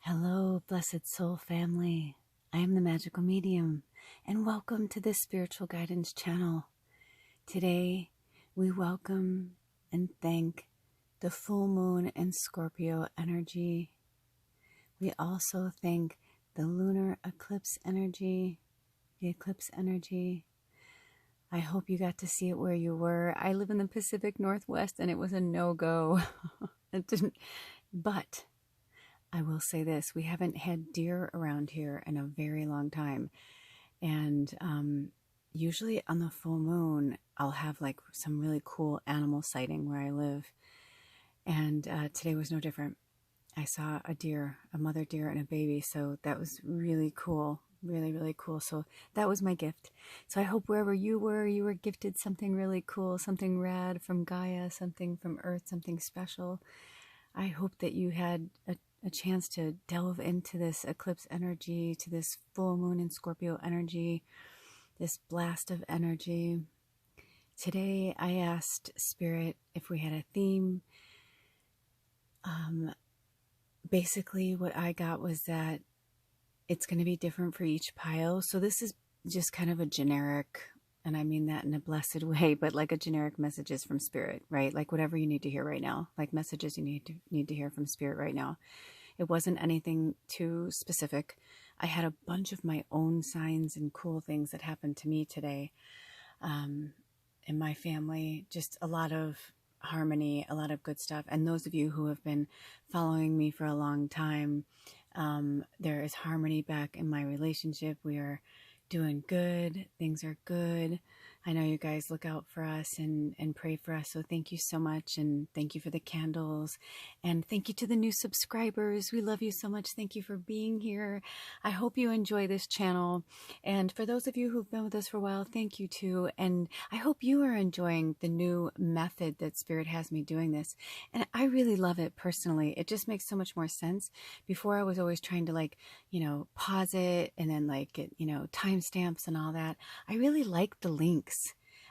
Hello, blessed soul family. I am the magical medium, and welcome to this spiritual guidance channel. Today, we welcome and thank the full moon and Scorpio energy. We also thank the lunar eclipse energy, the eclipse energy. I hope you got to see it where you were. I live in the Pacific Northwest, and it was a no-go. It didn't, but I will say this, we haven't had deer around here in a very long time. And usually on the full moon, I'll have like some really cool animal sighting where I live. And today was no different. I saw a deer, a mother deer and a baby. So that was really cool. Really, really cool. So that was my gift. So I hope wherever you were gifted something really cool, something rad from Gaia, something from Earth, something special. I hope that you had a chance to delve into this eclipse energy, to this full moon in Scorpio energy, this blast of energy. Today I asked Spirit if we had a theme. Basically what I got was that it's going to be different for each pile. So this is just kind of a generic, and I mean that in a blessed way, but like a generic messages from Spirit, right? Like whatever you need to hear right now, like messages you need to hear from Spirit right now. It wasn't anything too specific. I had a bunch of my own signs and cool things that happened to me today in my family. Just a lot of harmony, a lot of good stuff. And those of you who have been following me for a long time, there is harmony back in my relationship. We are doing good. Things are good. I know you guys look out for us and pray for us. So thank you so much. And thank you for the candles. And thank you to the new subscribers. We love you so much. Thank you for being here. I hope you enjoy this channel. And for those of you who've been with us for a while, thank you too. And I hope you are enjoying the new method that Spirit has me doing this. And I really love it personally. It just makes so much more sense. Before I was always trying to pause it and then timestamps and all that. I really like the links.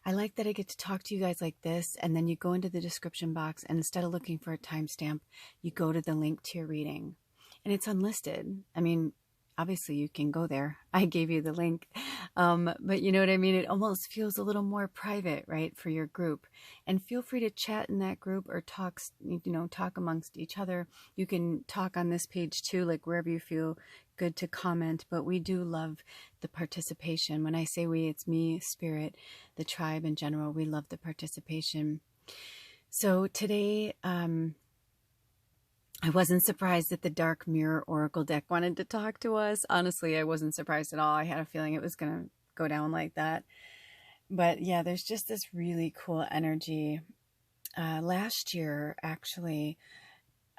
I like that I get to talk to you guys like this, and then you go into the description box, and instead of looking for a timestamp, you go to the link to your reading. And it's unlisted. I mean, obviously you can go there. I gave you the link. But you know what I mean? It almost feels a little more private, right, for your group. And feel free to chat in that group or talk amongst each other. You can talk on this page too, like wherever you feel good to comment. But we do love the participation. When I say we, it's me, Spirit, the tribe in general. We love the participation. So today, I wasn't surprised that the Dark Mirror Oracle deck wanted to talk to us. Honestly, I wasn't surprised at all. I had a feeling it was going to go down like that. But yeah, there's just this really cool energy. Last year, actually,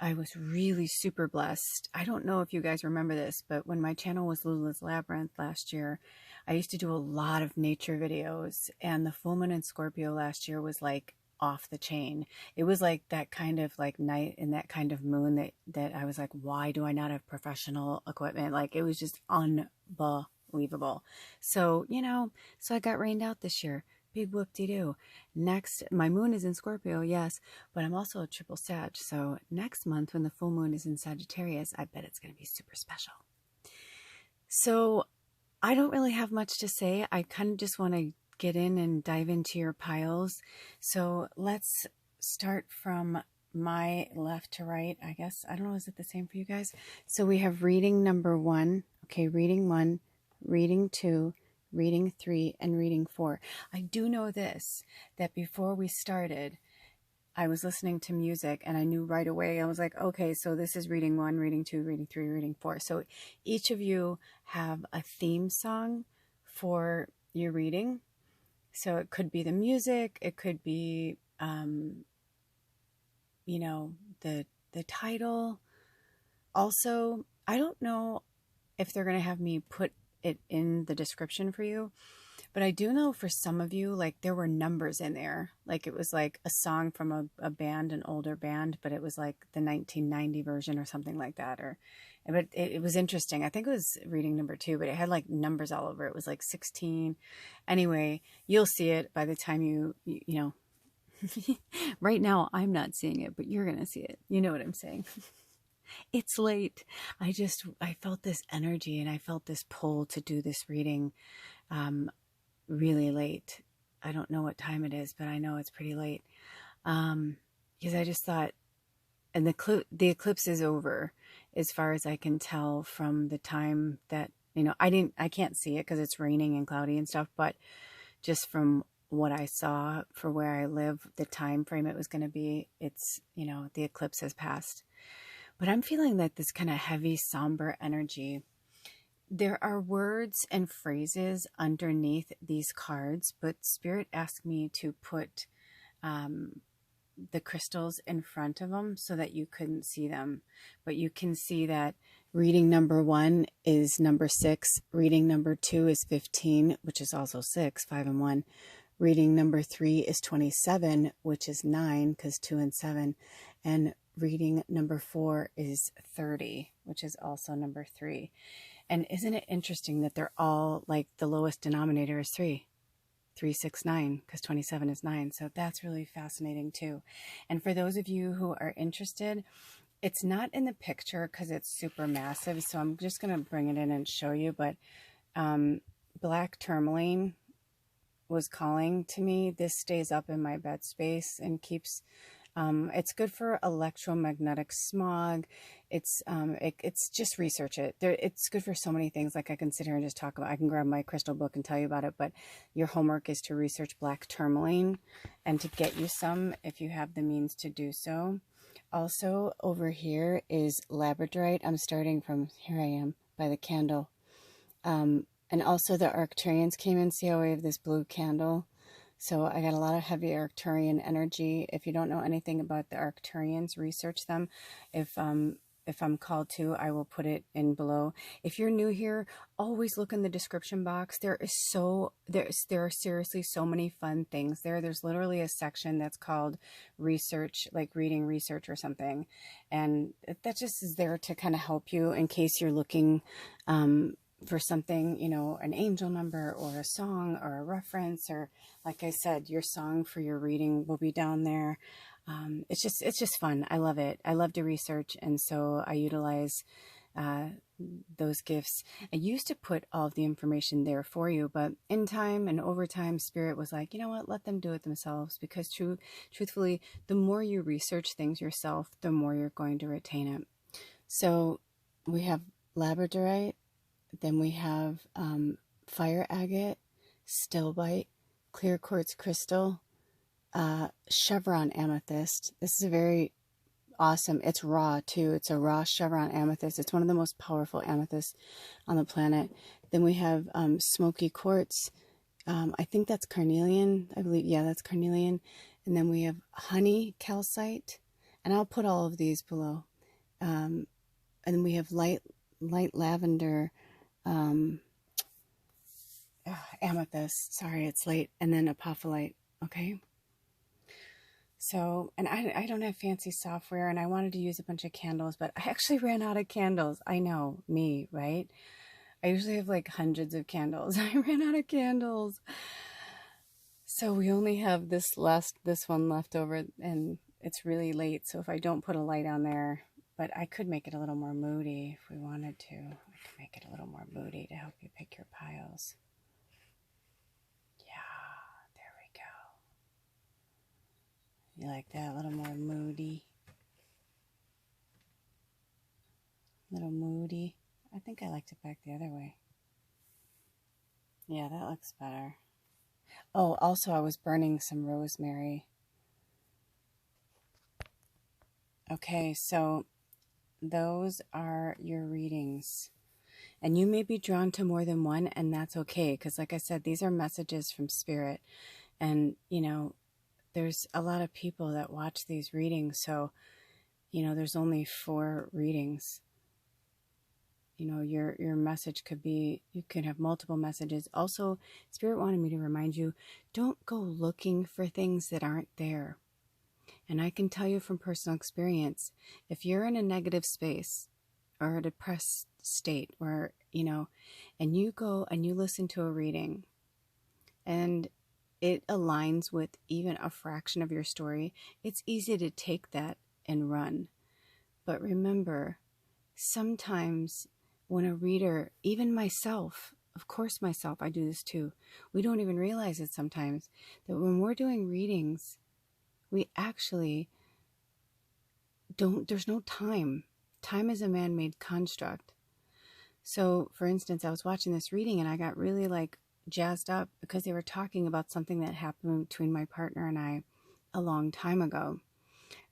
I was really super blessed. I don't know if you guys remember this, but when my channel was Lula's Labyrinth last year, I used to do a lot of nature videos. And the full moon in Scorpio last year was like off the chain. It was like that kind of like night and that kind of moon that I was like, why do I not have professional equipment? Like it was just unbelievable. So, so I got rained out this year. Big whoop-de-doo. Next, my moon is in Scorpio, yes, but I'm also a triple Sag. So next month when the full moon is in Sagittarius, I bet it's going to be super special. So I don't really have much to say. I kind of just want to get in and dive into your piles. So let's start from my left to right, I guess. I don't know, is it the same for you guys? So we have reading number 1. Okay, reading 1, reading 2, reading 3, and reading 4. I do know this, that before we started, I was listening to music and I knew right away. I was like, okay, so this is reading 1, reading 2, reading 3, reading 4. So each of you have a theme song for your reading. So it could be the music, it could be, the title. Also, I don't know if they're going to have me put it in the description for you, but I do know for some of you, like there were numbers in there. Like it was like a song from a band, an older band, but it was like the 1990 version or something like that. But it was interesting. I think it was reading number 2, but it had like numbers all over. It was like 16. Anyway, you'll see it by the time you right now I'm not seeing it, but you're going to see it. You know what I'm saying? It's late. I felt this energy and I felt this pull to do this reading really late. I don't know what time it is, but I know it's pretty late. Because I just thought, and the eclipse is over as far as I can tell from the time that, I can't see it because it's raining and cloudy and stuff, but just from what I saw for where I live, the time frame it was going to be, it's, the eclipse has passed. But I'm feeling like this kind of heavy, somber energy. There are words and phrases underneath these cards, but Spirit asked me to put the crystals in front of them so that you couldn't see them. But you can see that reading number 1 is number 6. Reading number 2 is 15, which is also 6, 5 and 1. Reading number 3 is 27, which is 9, because 2 and 7. And reading number 4 is 30, which is also number 3. And isn't it interesting that they're all like the lowest denominator is 3? 3, 6, 9, because 27 is 9. So that's really fascinating too. And for those of you who are interested, it's not in the picture because it's super massive. So I'm just going to bring it in and show you. But black tourmaline was calling to me. This stays up in my bed space and keeps... it's good for electromagnetic smog. It's just research it. It's good for so many things. Like I can sit here and just talk about, I can grab my crystal book and tell you about it, but your homework is to research black tourmaline and to get you some if you have the means to do so. Also over here is Labradorite. I'm starting from, here I am by the candle. And also the Arcturians came in. See how we have this blue candle? So I got a lot of heavy Arcturian energy. If you don't know anything about the Arcturians, research them. If I'm called to, I will put it in below. If you're new here, always look in the description box. There are seriously so many fun things there. There's literally a section that's called research, like reading research or something. And that just is there to kind of help you in case you're looking for something, an angel number or a song or a reference, or like I said, your song for your reading will be down there. It's just fun. I love it. I love to research. And so I utilize those gifts. I used to put all of the information there for you, but in time and over time, Spirit was like, you know what, let them do it themselves, because truthfully, the more you research things yourself, the more you're going to retain it. So we have Labradorite. Then we have fire agate, stilbite, clear quartz crystal, chevron amethyst. This is a very awesome, it's raw too. It's a raw chevron amethyst. It's one of the most powerful amethysts on the planet. Then we have smoky quartz. I think that's carnelian. I believe, yeah, that's carnelian. And then we have honey calcite. And I'll put all of these below. And then we have light lavender amethyst. Sorry, it's late. And then apopholite. Okay. So, and I don't have fancy software, and I wanted to use a bunch of candles, but I actually ran out of candles. I know, me, right? I usually have like hundreds of candles. I ran out of candles. So we only have this one left over, and it's really late. So if I don't put a light on there, but I could make it a little more moody if we wanted to. I could make it a little more moody to help you pick your piles. Yeah, there we go. You like that? A little more moody. A little moody. I think I liked it back the other way. Yeah, that looks better. Oh, also I was burning some rosemary. Okay, so those are your readings. And you may be drawn to more than one, and that's okay. Because like I said, these are messages from Spirit. And, there's a lot of people that watch these readings. So, there's only 4 readings. Your message could be, you could have multiple messages. Also, Spirit wanted me to remind you, don't go looking for things that aren't there. And I can tell you from personal experience, if you're in a negative space or a depressed state where, and you go and you listen to a reading and it aligns with even a fraction of your story, it's easy to take that and run. But remember, sometimes when a reader, even myself, of course myself, I do this too, we don't even realize it sometimes, that when we're doing readings, we actually don't, there's no time. Time is a man-made construct. So, for instance, I was watching this reading and I got really like jazzed up because they were talking about something that happened between my partner and I a long time ago.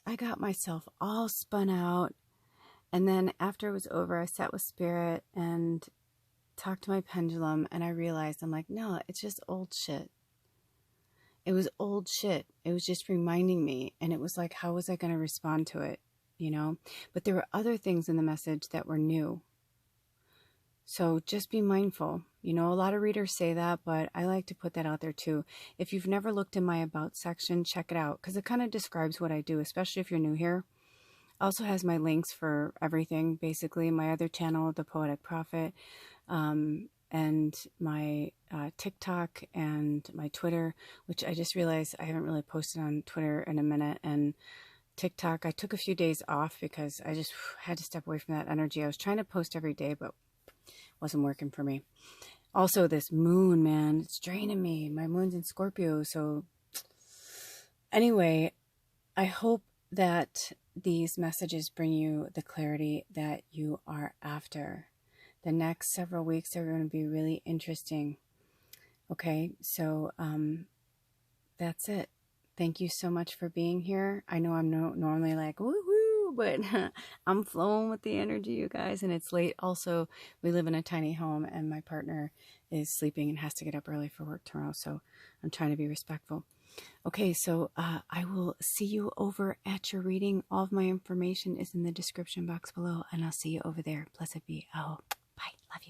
I got myself all spun out. And then after it was over, I sat with Spirit and talked to my pendulum, and I realized, I'm like, no, it's just old shit. It was old shit. It was just reminding me. And it was like, how was I going to respond to it? You know, but there were other things in the message that were new. So just be mindful. You know, a lot of readers say that, but I like to put that out there too. If you've never looked in my About section, check it out, because it kind of describes what I do, especially if you're new here. Also has my links for everything, basically. My other channel, The Poetic Prophet, and my TikTok and my Twitter, which I just realized I haven't really posted on Twitter in a minute. And TikTok, I took a few days off because I just had to step away from that energy. I was trying to post every day, but wasn't working for me. Also, this moon, man, it's draining me. My moon's in Scorpio. So anyway, I hope that these messages bring you the clarity that you are after. The next several weeks are going to be really interesting. Okay, so that's it. Thank you so much for being here. I know I'm normally like, woohoo, but I'm flowing with the energy, you guys, and it's late. Also, we live in a tiny home, and my partner is sleeping and has to get up early for work tomorrow, so I'm trying to be respectful. Okay, so I will see you over at your reading. All of my information is in the description box below, and I'll see you over there. Blessed be. Oh, bye. Love you.